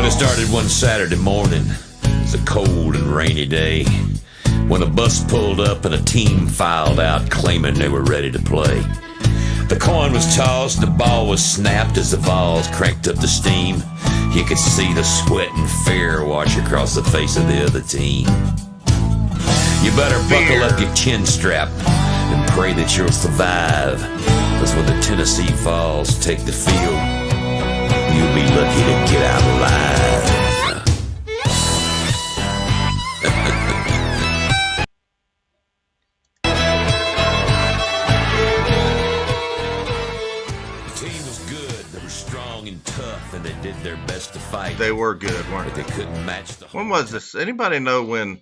Well, it started one Saturday morning. It was a cold and rainy day when a bus pulled up and a team filed out claiming they were ready to play. The coin was tossed, the ball was snapped as the balls cranked up the steam. You could see the sweat and fear wash across the face of the other team. You better buckle up your chin strap and pray that you'll survive, because when the Tennessee Vols take the field, you'll be lucky to get out alive. The team was good. They were strong and tough, and they did their best to fight. They were good, weren't they? But they couldn't match the... When was this? Anybody know when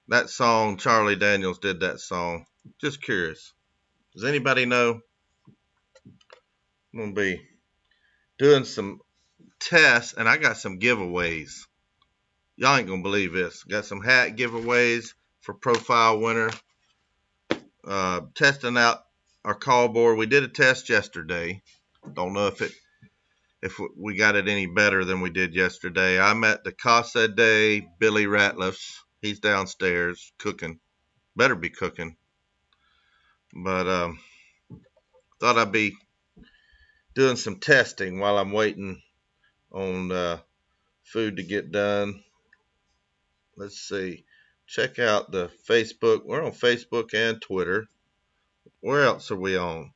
that song, Charlie Daniels did that song? Just curious. Does anybody know? I'm going to be doing some tests, and I got some giveaways. Y'all ain't going to believe this. Got some hat giveaways for profile winner. Testing out our call board. We did a test yesterday. Don't know if we got it any better than we did yesterday. I met the Casa Day Billy Ratliffs. He's downstairs cooking. Better be cooking. But thought I'd be doing some testing while I'm waiting on food to get done. Let's see. Check out the Facebook. We're on Facebook and Twitter. Where else are we on?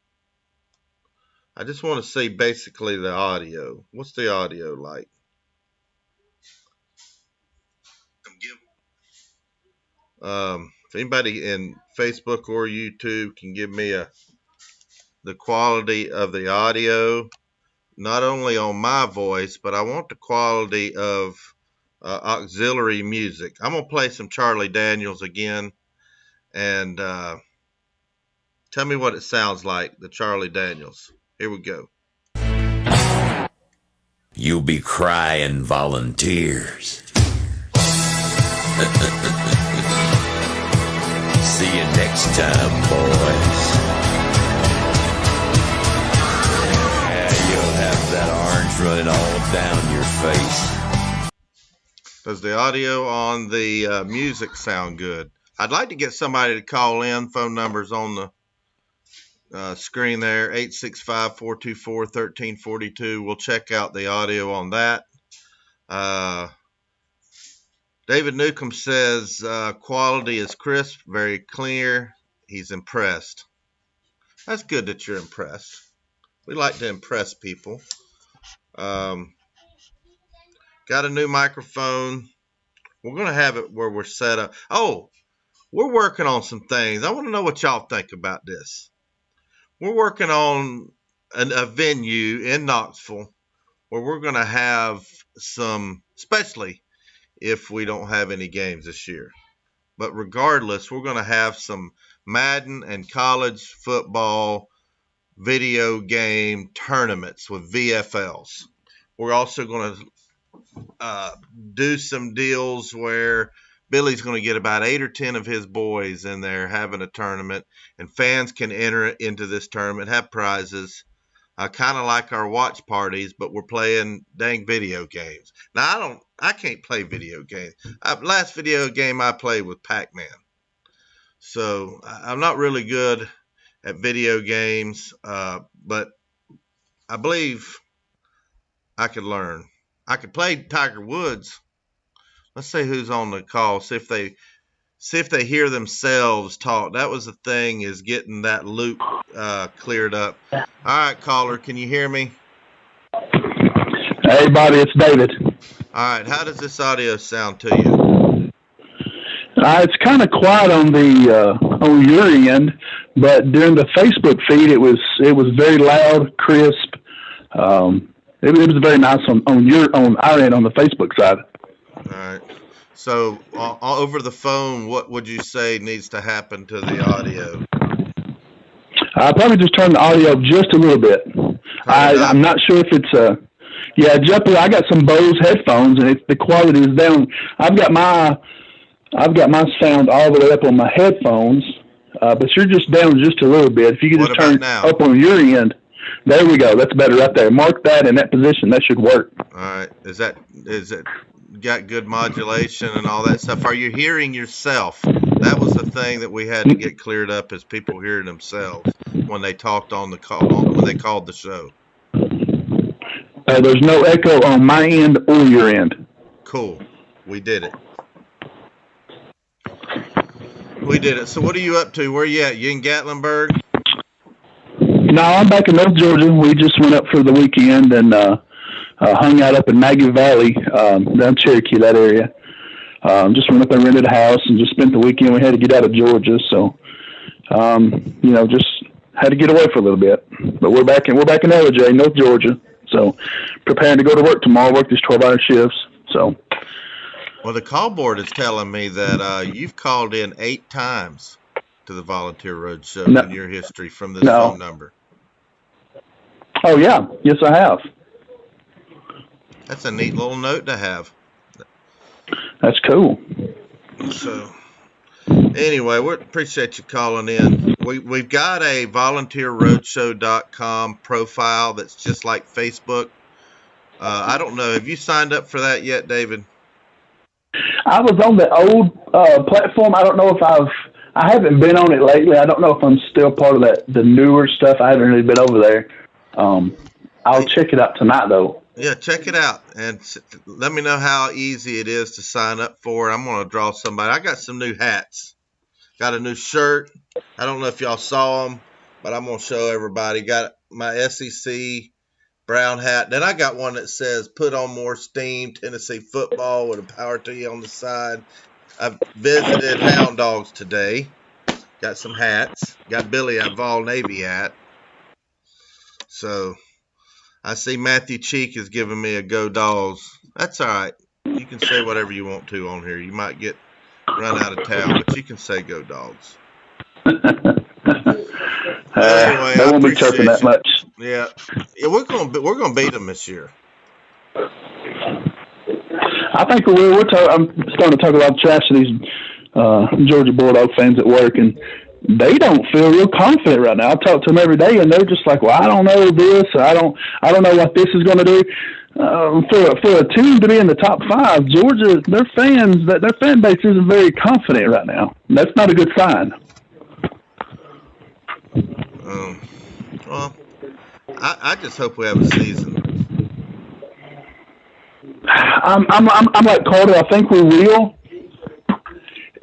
I just want to see basically the audio. What's the audio like? If anybody in Facebook or YouTube can give me the quality of the audio, not only on my voice, but I want the quality of auxiliary music. I'm going to play some Charlie Daniels again, and tell me what it sounds like, the Charlie Daniels. Here we go. You'll be crying volunteers. See you next time, boys. Yeah, you'll have that orange running all down your face. Does the audio on the music sound good? I'd like to get somebody to call in. Phone number's on the screen there, 865-424-1342. We'll check out the audio on that. David Newcomb says quality is crisp, very clear. He's impressed. That's good that you're impressed. We like to impress people. Got a new microphone. We're going to have it where we're set up. Oh, we're working on some things. I want to know what y'all think about this. We're working on a venue in Knoxville where we're going to have some, especially if we don't have any games this year. But regardless, we're going to have some Madden and college football video game tournaments with VFLs. We're also going to do some deals where Billy's going to get about 8 or 10 of his boys in there having a tournament, and fans can enter into this tournament, have prizes. Kind of like our watch parties, but we're playing dang video games. Now, I can't play video games. Last video game I played was Pac-Man. So I'm not really good at video games, but I believe I could learn. I could play Tiger Woods. Let's see who's on the call. See if they hear themselves talk. That was the thing, is getting that loop cleared up. All right, caller, can you hear me? Hey, buddy, it's David. All right, how does this audio sound to you? It's kind of quiet on your end, but during the Facebook feed, it was very loud, crisp. It was very nice on our end on the Facebook side. All right. So over the phone, what would you say needs to happen to the audio? I'll probably just turn the audio up just a little bit. I'm not sure if it's I got some Bose headphones, and the quality is down. I've got my sound all the way up on my headphones, but you're just down just a little bit. If you could just turn up on your end. There we go. That's better right there. Mark that in that position. That should work. All right. Is it got good modulation and all that stuff? Are you hearing yourself? That was the thing that we had to get cleared up, is people hearing themselves when they talked on the call, when they called the show. There's no echo on my end or your end. Cool. We did it. We did it. So what are you up to? Where are you at? You in Gatlinburg? No, I'm back in North Georgia. We just went up for the weekend and hung out up in Maggie Valley, down Cherokee, that area. Just went up and rented a house and just spent the weekend. We had to get out of Georgia, so just had to get away for a little bit. But we're back in LJ, North Georgia. So preparing to go to work tomorrow. Work these 12-hour shifts. So. Well, the call board is telling me that you've called in 8 times to the Volunteer Roadshow in your history from this phone number. Oh, yeah. Yes, I have. That's a neat little note to have. That's cool. So, anyway, we appreciate you calling in. We've got a volunteerroadshow.com profile that's just like Facebook. I don't know. Have you signed up for that yet, David? I was on the old platform. I don't know if I haven't been on it lately. I don't know if I'm still part of the newer stuff. I haven't really been over there. I'll check it out tonight, though. Yeah, check it out and let me know how easy it is to sign up for. I'm going to draw somebody. I got some new hats. Got a new shirt. I don't know if y'all saw them, but I'm going to show everybody. Got my SEC brown hat. Then I got one that says, "Put on more steam, Tennessee football," with a power tee on the side. I visited Hound Dogs today. Got some hats. Got Billy a Vol Navy hat. So I see Matthew Cheek is giving me a go Dogs. That's all right. You can say whatever you want to on here. You might get run out of town, but you can say go Dogs. Anyway, they won't be chirping that much. Yeah, we're gonna beat them this year. I think we will. I'm starting to talk a lot of trash to these Georgia Bulldog fans at work, and they don't feel real confident right now. I talk to them every day, and they're just like, "Well, I don't know this. I don't know what this is going to do." For a team to be in the top 5, Georgia, their fan base isn't very confident right now. That's not a good sign. Well, I just hope we have a season. I'm like Carter. I think we will.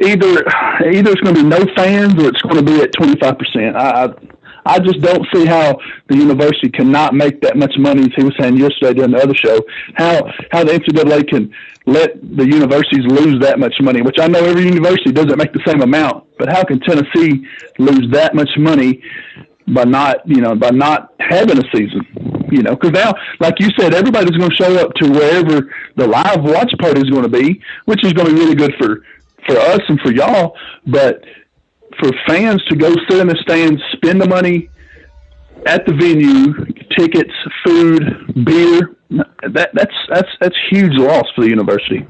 Either it's going to be no fans or it's going to be at 25%. I just don't see how the university cannot make that much money, as he was saying yesterday during the other show, how the NCAA can let the universities lose that much money, which I know every university doesn't make the same amount, but how can Tennessee lose that much money by not having a season? Because now, like you said, everybody's going to show up to wherever the live watch party is going to be, which is going to be really good for us and for y'all, but for fans to go sit in the stands, spend the money at the venue, tickets, food, beer, that's huge loss for the university.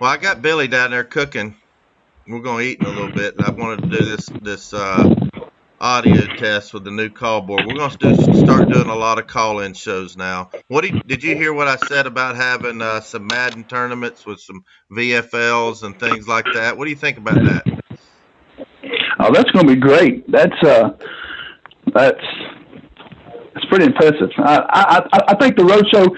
Well, I got Billy down there cooking. We're going to eat in a little bit. I wanted to do this audio test with the new call board. We're going to start doing a lot of call-in shows now. Did you hear what I said about having some Madden tournaments with some VFLs and things like that? What do you think about that? Oh, that's going to be great. That's pretty impressive. I think the Roadshow.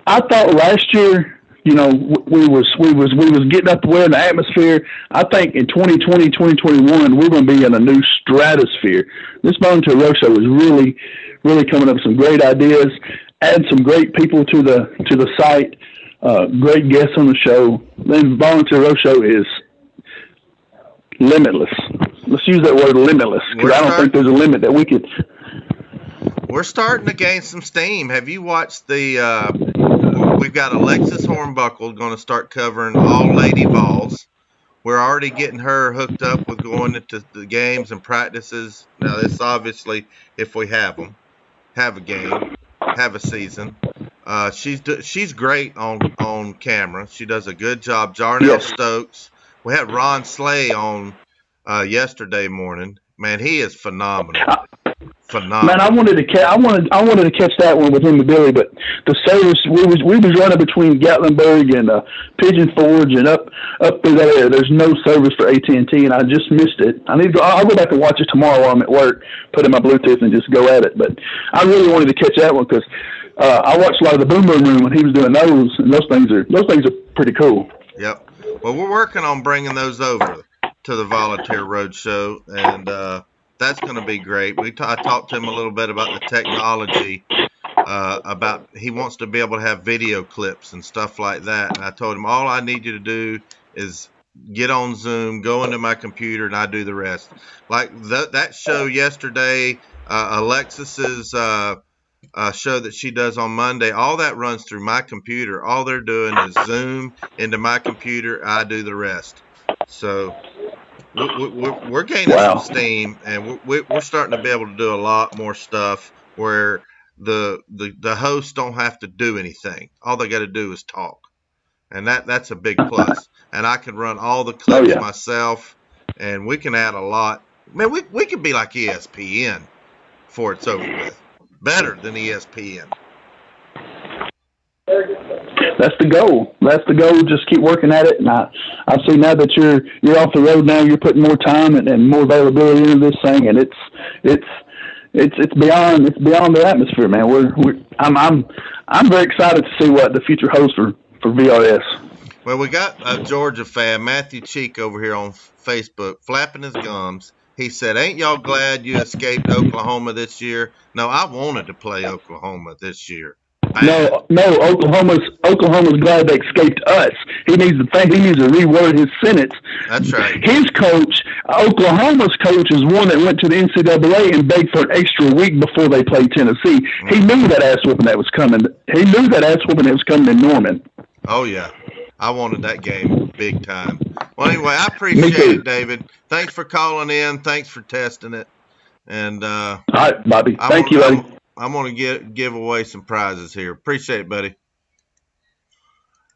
I thought last year, we was getting up there in the atmosphere. I think in 2020, 2021, we're going to be in a new stratosphere. This Volunteer Roadshow is really, really coming up with some great ideas, add some great people to the site, great guests on the show. Then Volunteer Roadshow is limitless. Let's use that word, limitless, because I don't think there's a limit that we could. We're starting to gain some steam. Have you watched we've got Alexis Hornbuckle going to start covering all Lady Vols. We're already getting her hooked up with going into the games and practices. Now, this obviously, if we have them, have a game, have a season. She's great on camera. She does a good job. Jarnell Stokes. We had Ron Slay on yesterday morning. Man, he is phenomenal. Man, I phenomenal. wanted to I wanted to catch that one with him and Billy, but the service we was running between Gatlinburg and Pigeon Forge and up through that area. There's no service for AT&T, and I just missed it. I'll go back and watch it tomorrow while I'm at work. Put in my Bluetooth and just go at it. But I really wanted to catch that one because I watched a lot of the Boom Boom Room when he was doing those, and those things are pretty cool. Yep. Well, we're working on bringing those over to the Volunteer Roadshow, and that's going to be great. I talked to him a little bit about the technology, about he wants to be able to have video clips and stuff like that. And I told him all I need you to do is get on Zoom, go into my computer, and I do the rest. Like that show yesterday, Alexis's show that she does on Monday, all that runs through my computer. All they're doing is Zoom into my computer. I do the rest. So we're gaining some steam, and we're starting to be able to do a lot more stuff where the hosts don't have to do anything. All they got to do is talk, and that's a big plus. And I can run all the clips myself, and we can add a lot. Man, we could be like ESPN before it's over with. Better than ESPN. That's the goal. That's the goal. Just keep working at it. And I see now that you're off the road now. You're putting more time and more availability into this thing, and it's beyond the atmosphere, man. I'm very excited to see what the future holds for VRS. Well, we got a Georgia fan, Matthew Cheek, over here on Facebook, flapping his gums. He said, "Ain't y'all glad you escaped Oklahoma this year?" No, I wanted to play Oklahoma this year. No, Oklahoma's glad they escaped us. He needs to reword his sentence. That's right. His coach, Oklahoma's coach, is one that went to the NCAA and begged for an extra week before they played Tennessee. Mm-hmm. He knew that ass whooping that was coming. He knew that ass whooping that was coming in Norman. Oh yeah, I wanted that game big time. Well, anyway, I appreciate it, David. Thanks for calling in. Thanks for testing it. And all right, Bobby. Thank you, buddy. I'm going to give away some prizes here. Appreciate it, buddy.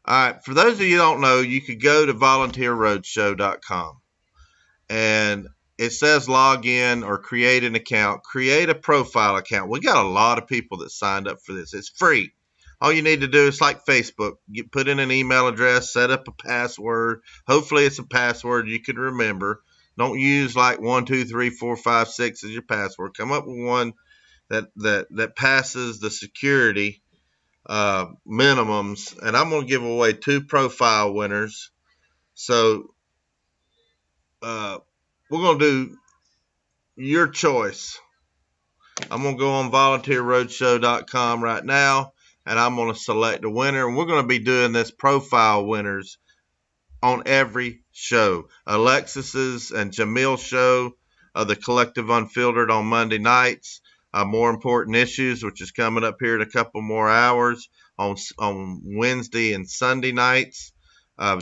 All right. For those of you who don't know, you could go to volunteerroadshow.com. And it says log in or create an account. Create a profile account. We got a lot of people that signed up for this. It's free. All you need to do is like Facebook. Put in an email address, set up a password. Hopefully it's a password you can remember. Don't use like 1, 2, 3, 4, 5, 6 as your password. Come up with one that passes the security minimums, and I'm going to give away 2 profile winners. So we're going to do your choice. I'm going to go on volunteerroadshow.com right now, and I'm going to select a winner, and we're going to be doing this profile winners on every show. Alexis's and Jamil's show, the Collective Unfiltered on Monday nights. More Important Issues, which is coming up here in a couple more hours on Wednesday and Sunday nights.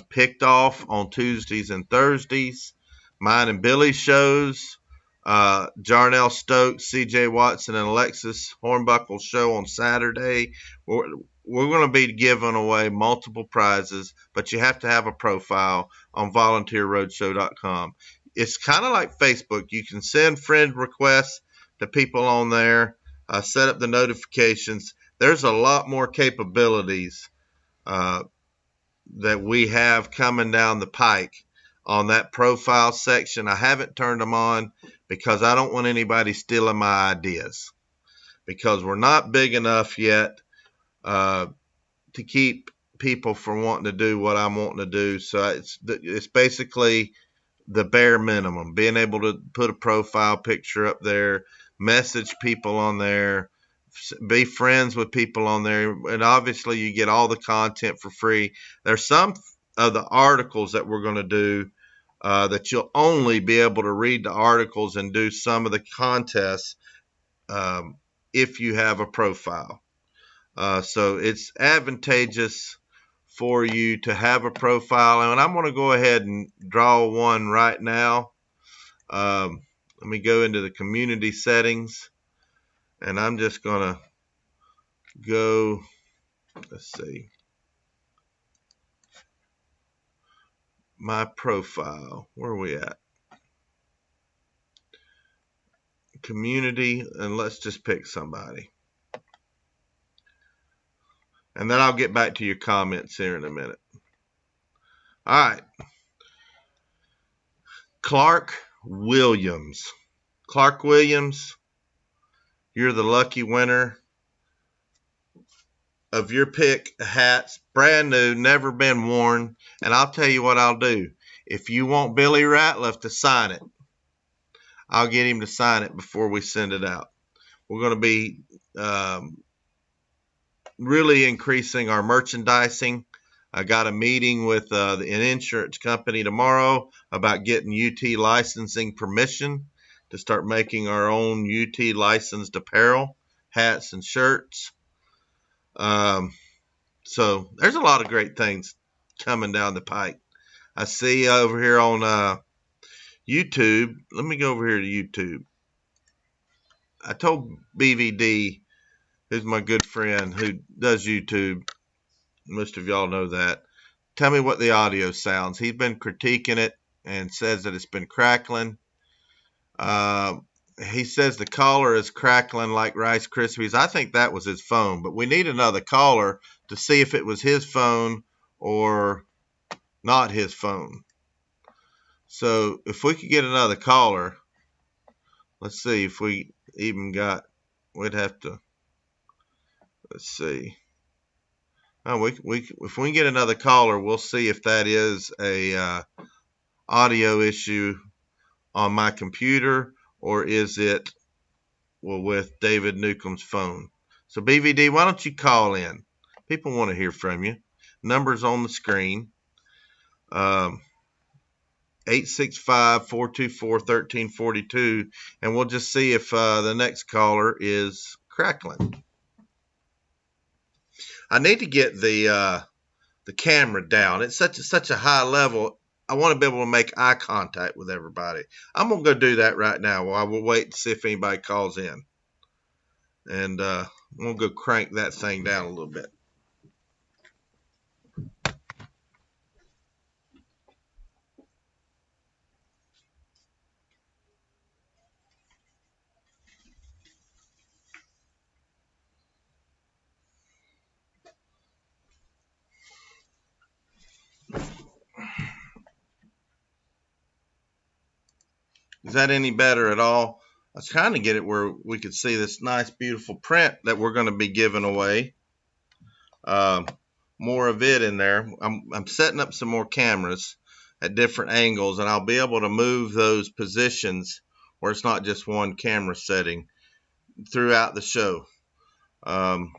Picked Off on Tuesdays and Thursdays. Mine and Billy's shows. Jarnell Stokes, CJ Watson, and Alexis Hornbuckle's show on Saturday. We're going to be giving away multiple prizes, but you have to have a profile on volunteerroadshow.com. It's kind of like Facebook. You can send friend requests to people on there, set up the notifications. There's a lot more capabilities that we have coming down the pike on that profile section. I haven't turned them on because I don't want anybody stealing my ideas, because we're not big enough yet to keep people from wanting to do what I'm wanting to do. So it's basically the bare minimum, being able to put a profile picture up there, message people on there, be friends with people on there, and obviously you get all the content for free. There's some of the articles that we're going to do that you'll only be able to read the articles and do some of the contests if you have a profile. So it's advantageous for you to have a profile, and I'm going to go ahead and draw one right now. Let me go into the community settings, and I'm just going to go, let's see, my profile. Where are we at? community, and let's just pick somebody. And then I'll get back to your comments here in a minute. All right. Clark Williams. Clark Williams, you're the lucky winner of your pick hats. Brand new, never been worn. And I'll tell you what I'll do. If you want Billy Ratliff to sign it, I'll get him to sign it before we send it out. We're going to be really increasing our merchandising. I got a meeting with an insurance company tomorrow about getting UT licensing permission to start making our own UT licensed apparel, hats and shirts. So there's a lot of great things coming down the pike. I see over here on YouTube. Let me go over here to YouTube. I told BVD, who's my good friend who does YouTube, most of y'all know that, tell me what the audio sounds. He's been critiquing it and says that it's been crackling. He says the caller is crackling like Rice Krispies. I think that was his phone, but we need another caller to see if it was his phone or not his phone. So if we could get another caller, let's see if we even got, we'd have to, let's see. Oh, if we can get another caller, we'll see if that is a audio issue on my computer or is it with David Newcomb's phone. So BVD, why don't you call in? People want to hear from you. Numbers on the screen. 865-424-1342, and we'll just see if the next caller is crackling. I need to get the camera down. It's such a high level. I want to be able to make eye contact with everybody. I'm going to go do that right now while we'll wait to see if anybody calls in. And I'm going to go crank that thing down a little bit. Is that any better at all? I was trying to get it where we could see this nice, beautiful print that we're going to be giving away. More of it in there. I'm setting up some more cameras at different angles, and I'll be able to move those positions where it's not just one camera setting throughout the show. I'm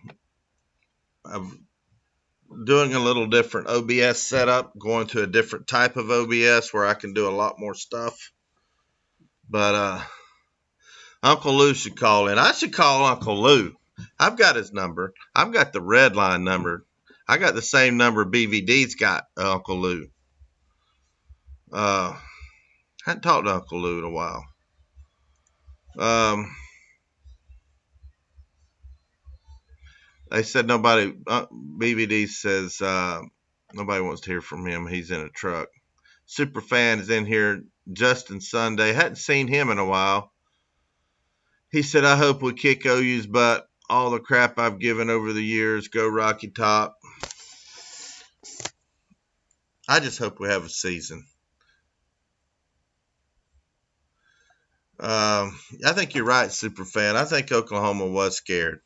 doing a little different OBS setup, going to a different type of OBS where I can do a lot more stuff. But Uncle Lou should call in. I should call Uncle Lou. I've got his number. I've got the red line number. I got the same number BVD's got, Uncle Lou. Hadn't talked to Uncle Lou in a while. They said nobody, BVD says nobody wants to hear from him. He's in a truck. Superfan is in here. Justin Sunday. Hadn't seen him in a while. He said, I hope we kick OU's butt. All the crap I've given over the years. Go Rocky Top. I just hope we have a season. I think you're right, Superfan. I think Oklahoma was scared.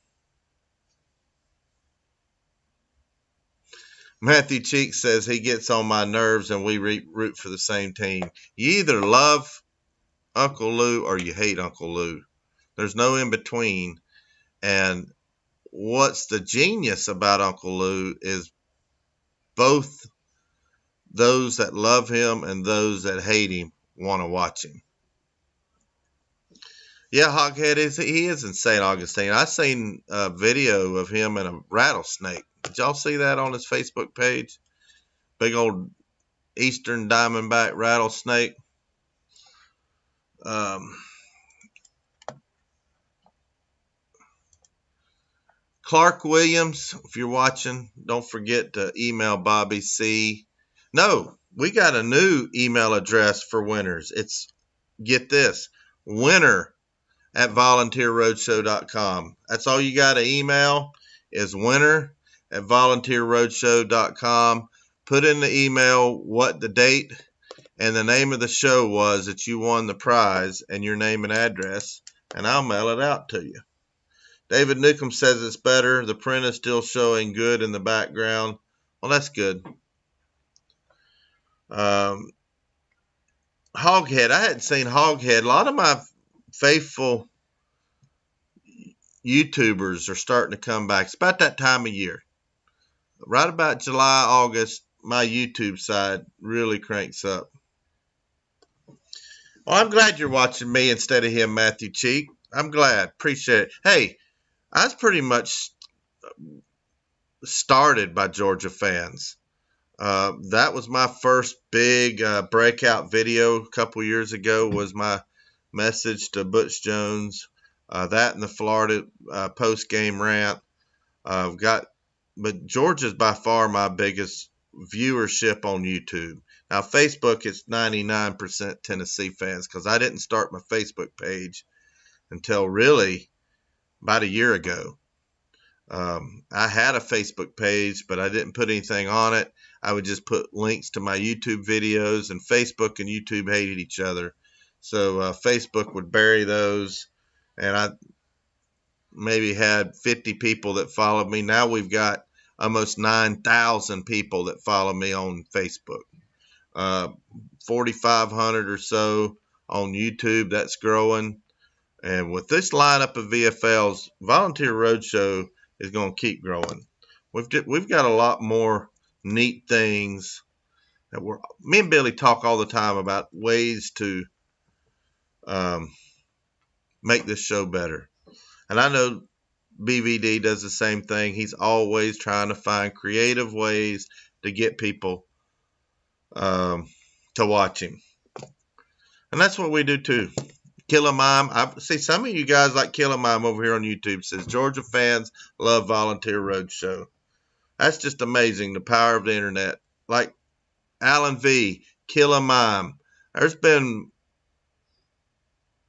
Matthew Cheek says he gets on my nerves and we root for the same team. You either love Uncle Lou or you hate Uncle Lou. There's no in between. And what's the genius about Uncle Lou is both those that love him and those that hate him want to watch him. Yeah, Hoghead, he is in St. Augustine. I seen a video of him and a rattlesnake. Did y'all see that on his Facebook page? Big old eastern diamondback rattlesnake. Clark Williams, if you're watching, don't forget to email Bobby C. No, we got a new email address for winners. It's, get this, winner winner@volunteerroadshow.com. That's all you got to email is winner@volunteerroadshow.com. Put in the email what the date and the name of the show was that you won the prize and your name and address, and I'll mail it out to you. David Newcomb says it's better. The print is still showing good in the background. Well, that's good. Hoghead. I hadn't seen Hoghead. A lot of my faithful YouTubers are starting to come back. It's about that time of year. Right about July, August, my YouTube side really cranks up. Well, I'm glad you're watching me instead of him, Matthew Cheek. I'm glad. Appreciate it. Hey, I was pretty much started by Georgia fans. That was my first big breakout video a couple years ago, was my message to Butch Jones. That and the Florida post-game rant. But Georgia's by far my biggest viewership on YouTube. Now, Facebook is 99% Tennessee fans because I didn't start my Facebook page until really about a year ago. I had a Facebook page, but I didn't put anything on it. I would just put links to my YouTube videos, and Facebook and YouTube hated each other. So Facebook would bury those, and I maybe had 50 people that followed me. Now we've got almost 9,000 people that follow me on Facebook. 4,500 or so on YouTube. That's growing. And with this lineup of VFLs, Volunteer Roadshow is going to keep growing. We've got a lot more neat things that me and Billy talk all the time about ways to make this show better. And I know BVD does the same thing. He's always trying to find creative ways to get people to watch him. And that's what we do too. Kill a Mime. I see some of you guys like Kill a Mime over here on YouTube. Says Georgia fans love Volunteer Roadshow. That's just amazing, the power of the internet. Like Alan V, Kill a Mime. There's been,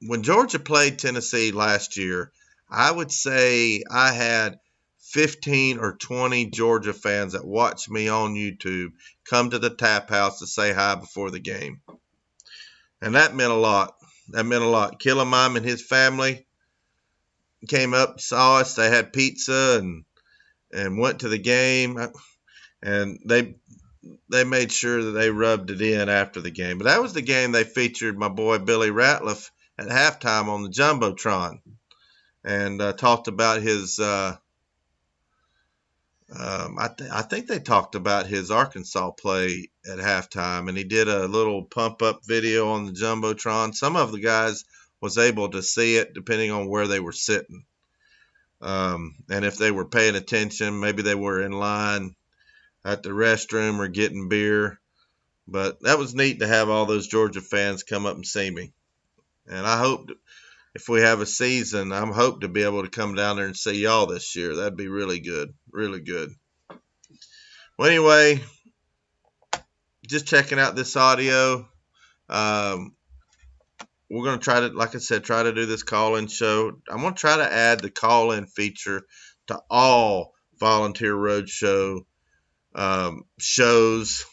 when Georgia played Tennessee last year, I would say I had 15 or 20 Georgia fans that watched me on YouTube come to the tap house to say hi before the game. And that meant a lot. That meant a lot. Kill a Mime and his family came up, saw us. They had pizza and went to the game. And they made sure that they rubbed it in after the game. But that was the game they featured my boy Billy Ratliff at halftime on the Jumbotron. And talked about his, I think they talked about his Arkansas play at halftime, and he did a little pump-up video on the Jumbotron. Some of the guys was able to see it depending on where they were sitting. And if they were paying attention, maybe they were in line at the restroom or getting beer. But that was neat to have all those Georgia fans come up and see me. And I hope if we have a season, I'm hope to be able to come down there and see y'all this year. That'd be really good. Really good. Well, anyway, just checking out this audio. We're going to try to, like I said, try to do this call-in show. I'm going to try to add the call-in feature to all Volunteer Roadshow shows.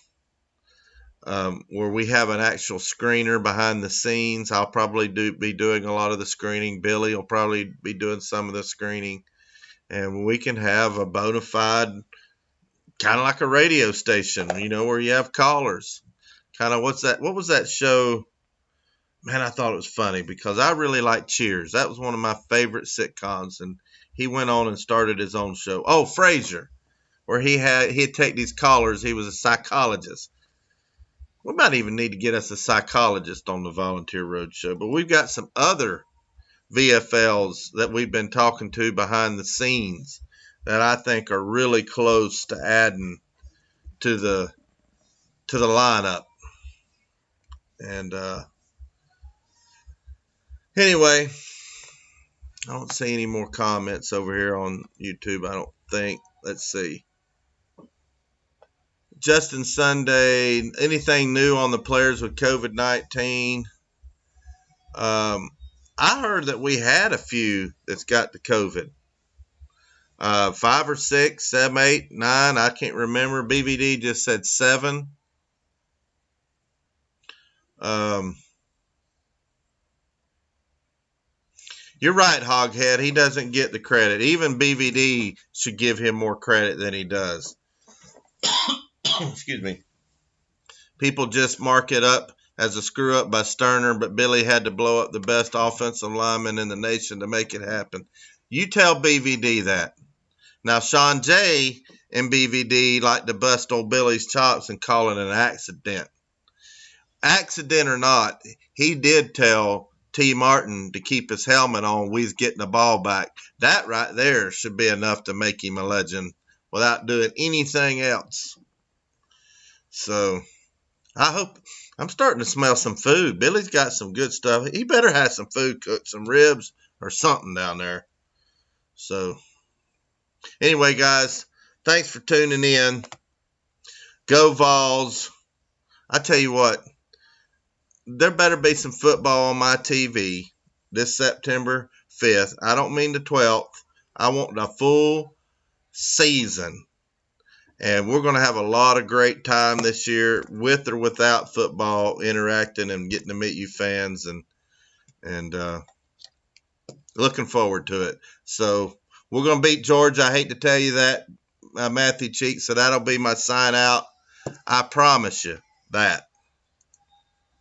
Where we have an actual screener behind the scenes. I'll probably be doing a lot of the screening. Billy will probably be doing some of the screening. And we can have a bona fide, kind of like a radio station, where you have callers. Kind of what was that show? Man, I thought it was funny because I really like Cheers. That was one of my favorite sitcoms. And he went on and started his own show. Oh, Frasier, where he'd take these callers. He was a psychologist. We might even need to get us a psychologist on the Volunteer Roadshow. But we've got some other VFLs that we've been talking to behind the scenes that I think are really close to adding to the lineup. And anyway, I don't see any more comments over here on YouTube, I don't think. Let's see. Justin Sunday, anything new on the players with COVID-19? I heard that we had a few that's got the COVID. 5 or 6, 7, 8, 9. I can't remember. BVD just said 7. You're right, Hoghead. He doesn't get the credit. Even BVD should give him more credit than he does. Excuse me. People just mark it up as a screw up by Sterner, but Billy had to blow up the best offensive lineman in the nation to make it happen. You tell BVD that. Now, Sean J. and BVD like to bust old Billy's chops and call it an accident. Accident or not, he did tell T. Martin to keep his helmet on. We's getting the ball back. That right there should be enough to make him a legend without doing anything else. So, I hope. I'm starting to smell some food. Billy's got some good stuff. He better have some food cooked, some ribs or something down there. So, anyway, guys, thanks for tuning in. Go Vols. I tell you what, there better be some football on my TV this September 5th. I don't mean the 12th. I want the full season. And we're going to have a lot of great time this year with or without football, interacting and getting to meet you fans and looking forward to it. So we're going to beat Georgia. I hate to tell you that, Matthew Cheek. So that'll be my sign out. I promise you that.